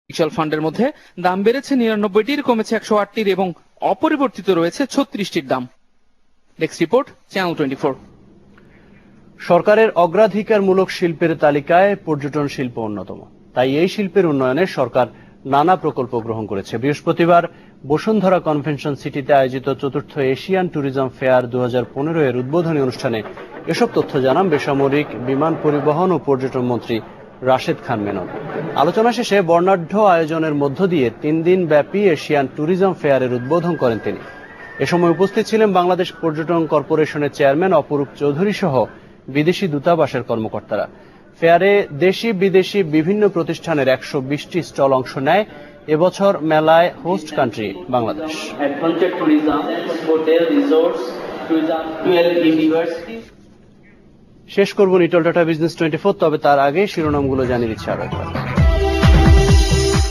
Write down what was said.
Mutual ফান্ডের মধ্যে দাম বেড়েছে ৯৯টির, কমেছে ১০৮টির এবং অপরিবর্তিত রয়েছে ৩৬টির দাম। Desk report, channel 24। সরকারের অগ্রাধিকারমূলক শিল্পের তালিকায় পর্যটন শিল্প অন্যতম। তাই এই শিল্পের উন্নয়নে সরকার নানা প্রকল্প গ্রহণ করেছে। বৃহস্পতিবার বসুন্ধরা কনভেনশন সিটিতে আয়োজিত চতুর্থ এশিয়ান ট্যুরিজম ফেয়ার ২০১৫ এর উদ্বোধনী অনুষ্ঠানে এসব তথ্য জানান বেসামরিক বিমান পরিবহন ও পর্যটন মন্ত্রী রাশেদ খান মেনন। আলোচনা শেষে বর্ণাঢ্য আয়োজনের মধ্য দিয়ে ৩ দিন ব্যাপী এশিয়ান ট্যুরিজম ফেয়ারের উদ্বোধন করেন তিনি। এ সময় উপস্থিত ছিলেন বাংলাদেশ পর্যটন কর্পোরেশনের চেয়ারম্যান অপরূপ চৌধুরী সহ বিদেশি দূতাবাসের কর্মকর্তারা। ফেয়ারে দেশি বিদেশি বিভিন্ন প্রতিষ্ঠানের ১২০টি স্টল অংশ নেয়। এবছর মেলায় হোস্ট কান্ট্রি বাংলাদেশ। শেষ করব নিটল টাটা বিজনেস 24, তবে তার আগে শিরোনামগুলো জানিয়ে দিচ্ছি আরো একবার।